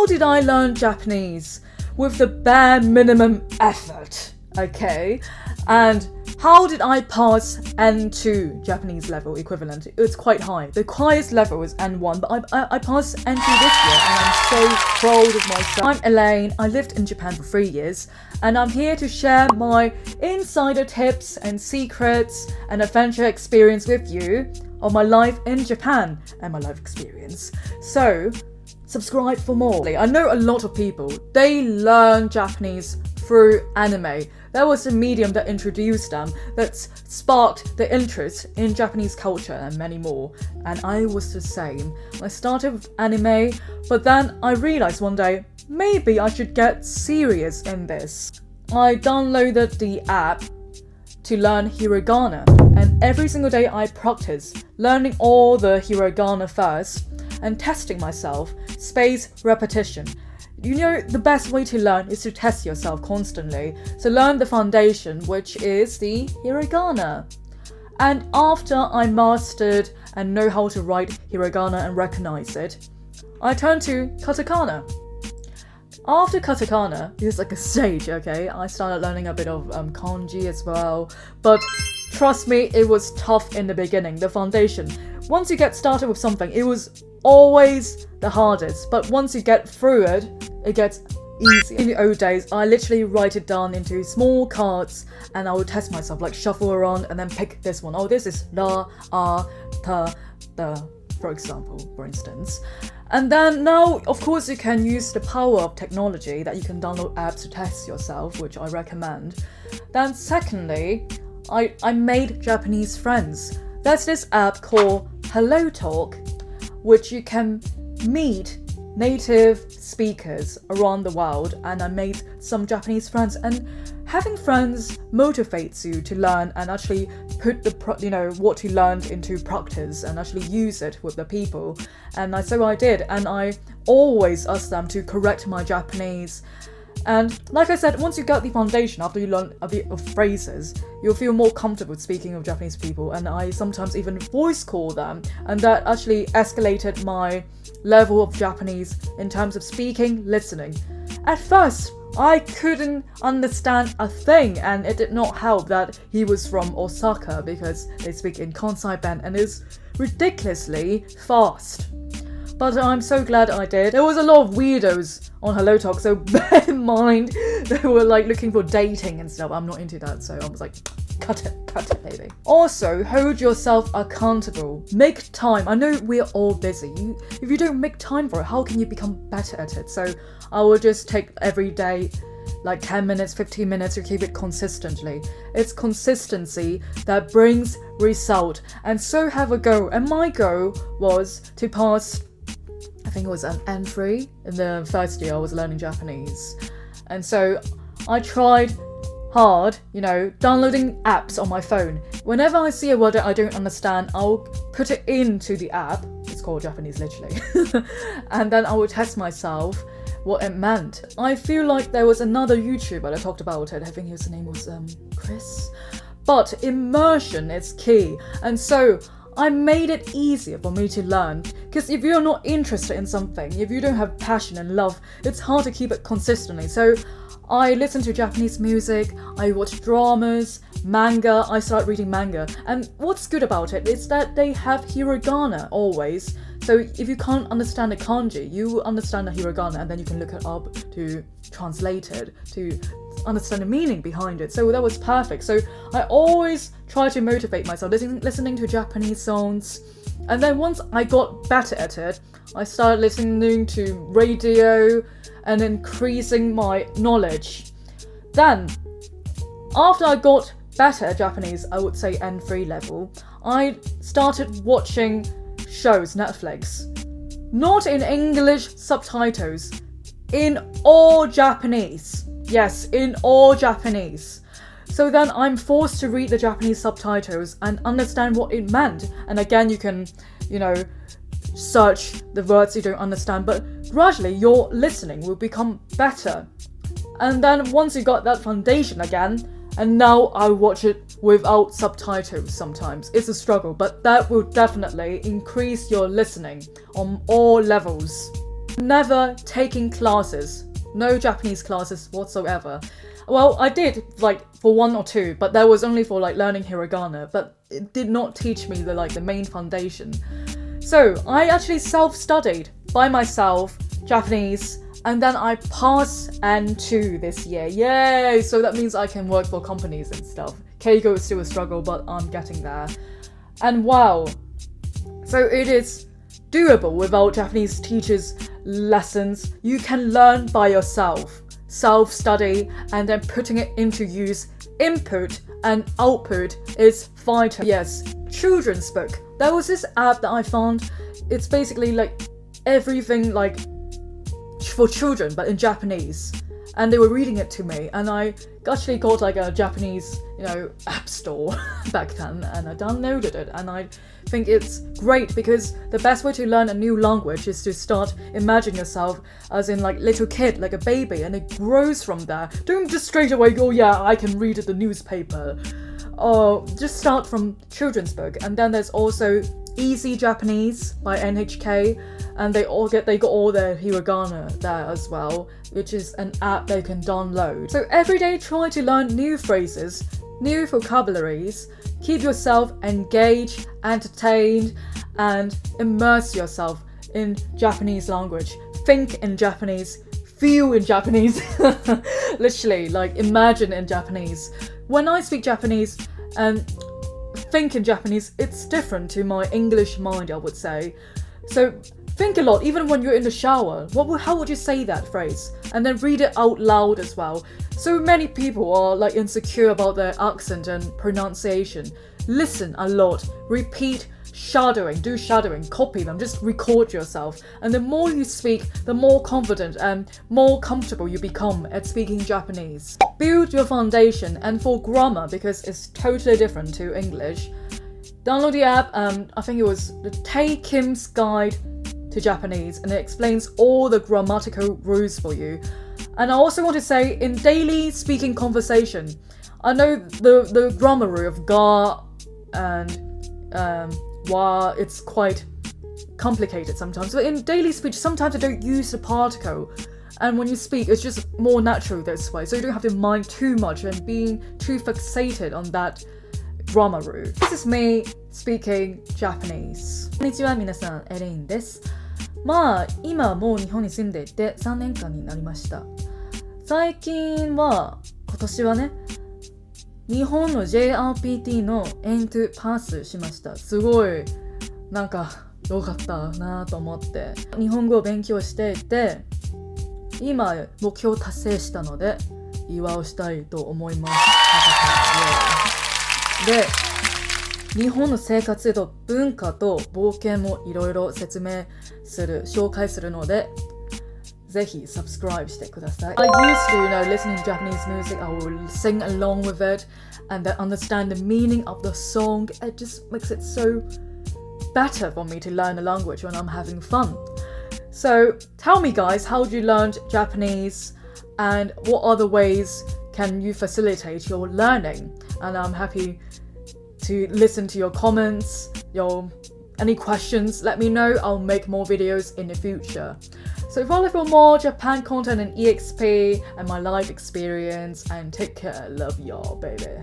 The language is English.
how did I learn Japanese? With the bare minimum effort, okay? And how did I pass N2 Japanese level equivalent? It's quite high. The highest level is N1, but I passed N2 this year and I'm so proud of myself. I'm Elaine, I lived in Japan for 3 years and I'm here to share my insider tips and secrets and adventure experience with you of my life in Japan and my life experience. So, subscribe for more. I know a lot of people, they learn Japanese through anime. That was the medium that introduced them, that sparked the interest in Japanese culture and many more. And I was the same. I started with anime, but then I realized one day, maybe I should get serious in this. I downloaded the app to learn Hiragana, and every single day I practice learning all the Hiragana first and testing myself, spaced repetition. You know, the best way to learn is to test yourself constantly. So learn the foundation, which is the Hiragana. And after I mastered and know how to write Hiragana and recognize it, I turned to Katakana. After Katakana, it's like a stage, okay? I started learning a bit of kanji as well. But trust me, it was tough in the beginning, the foundation. Once you get started with something, it was always the hardest, but once you get through it, it gets easy. In the old days, I literally write it down into small cards and I would test myself, like shuffle around and then pick this one. Oh, this is la, ah, ta, da, for example, for instance. And then now, of course, you can use the power of technology that you can download apps to test yourself, which I recommend. Then secondly, I made Japanese friends. There's this app called Hello Talk, which you can meet native speakers around the world, and I made some Japanese friends. And having friends motivates you to learn and actually put what you learned into practice and actually use it with the people. And so I did, and I always asked them to correct my Japanese. And like I said, once you get the foundation, after you learn a bit of phrases, you'll feel more comfortable speaking with Japanese people. And I sometimes even voice call them, and that actually escalated my level of Japanese in terms of speaking, listening. At first, I couldn't understand a thing, and it did not help that he was from Osaka because they speak in Kansai band and it's ridiculously fast. But I'm so glad I did. There was a lot of weirdos on Hello Talk, so bear in mind they were like looking for dating and stuff. I'm not into that, so I was like, cut it, baby. Also, hold yourself accountable. Make time. I know we're all busy. If you don't make time for it, how can you become better at it? So I will just take every day like 10 minutes, 15 minutes to keep it consistently. It's consistency that brings result. And so have a go. And my goal was to pass, I think it was an N3 in the first year I was learning Japanese. And so I tried hard, downloading apps on my phone. Whenever I see a word that I don't understand, I'll put it into the app. It's called Japanese literally. And then I will test myself what it meant. I feel like there was another YouTuber that talked about it. I think his name was Chris. But immersion is key. And so I made it easier for me to learn, because if you're not interested in something, if you don't have passion and love, it's hard to keep it consistently. So I listen to Japanese music, I watch dramas, manga, I start reading manga. And what's good about it is that they have hiragana always. So if you can't understand the kanji, you understand the hiragana and then you can look it up to translate it, to understand the meaning behind it. So that was perfect. So I always try to motivate myself, listening to Japanese songs. And then once I got better at it, I started listening to radio and increasing my knowledge. Then, after I got better at Japanese, I would say N3 level, I started watching shows, Netflix. Not in English subtitles, in all Japanese. Yes, in all Japanese. So then I'm forced to read the Japanese subtitles and understand what it meant. And again, you can, search the words you don't understand, but gradually your listening will become better. And then once you got that foundation again, and now I watch it without subtitles sometimes. It's a struggle, but that will definitely increase your listening on all levels. Never taking classes. No Japanese classes whatsoever. Well, I did like for 1 or 2, but that was only for like learning hiragana, but it did not teach me the main foundation. So I actually self-studied by myself Japanese, and then I passed N2 this year. Yay! So that means I can work for companies and stuff. Keiko is still a struggle, but I'm getting there. And wow, so it is doable without Japanese teachers' lessons. You can learn by yourself, self-study, and then putting it into use. Input and output is vital. Yes, children's book. There was this app that I found. It's basically like everything like for children, but in Japanese. And they were reading it to me, and I actually got like a Japanese, app store back then, and I downloaded it, and I think it's great because the best way to learn a new language is to start imagine yourself as in like little kid, like a baby, and it grows from there. Don't just straight away go, yeah, I can read the newspaper. Or just start from children's book. And then there's also Easy Japanese by NHK, and they got all their hiragana there as well, which is an app they can download. So every day try to learn new phrases, new vocabularies, keep yourself engaged, entertained, and immerse yourself in Japanese language. Think in Japanese, feel in Japanese, literally like imagine in Japanese. When I speak Japanese and think in Japanese, it's different to my English mind, I would say. So think a lot, even when you're in the shower. How would you say that phrase? And then read it out loud as well. So many people are like insecure about their accent and pronunciation. Listen a lot, repeat, do shadowing, copy them, just record yourself. And the more you speak, the more confident and more comfortable you become at speaking Japanese. Build your foundation, and for grammar, because it's totally different to English, download the app. I think it was the Tae Kim's Guide to Japanese, and it explains all the grammatical rules for you. And I also want to say, in daily speaking conversation, I know the grammar rule of ga and wa, it's quite complicated sometimes, but in daily speech sometimes I don't use the particle, and when you speak it's just more natural this way, so you don't have to mind too much and being too fixated on that grammar rule. This is me speaking Japanese. こんにちは皆さん、エレインです。今はもう日本に住んでいて3年間になりました。最近は今年はね、日本の JRPT のエントゥパスしました。すごいなんか良かったなと思って日本語を勉強していて、今目標達成したので祝をしたいと思います。で、日本の生活と文化と冒険もいろいろ紹介するので、ぜひ subscribe してください。I used to, listening to Japanese music, I will sing along with it and then understand the meaning of the song. It just makes it so better for me to learn a language when I'm having fun. So tell me guys, how do you learn Japanese and what other ways can you facilitate your learning? And I'm happy to listen to your comments, any questions, let me know. I'll make more videos in the future. So follow for more Japan content and EXP and my life experience, and take care. Love y'all, baby.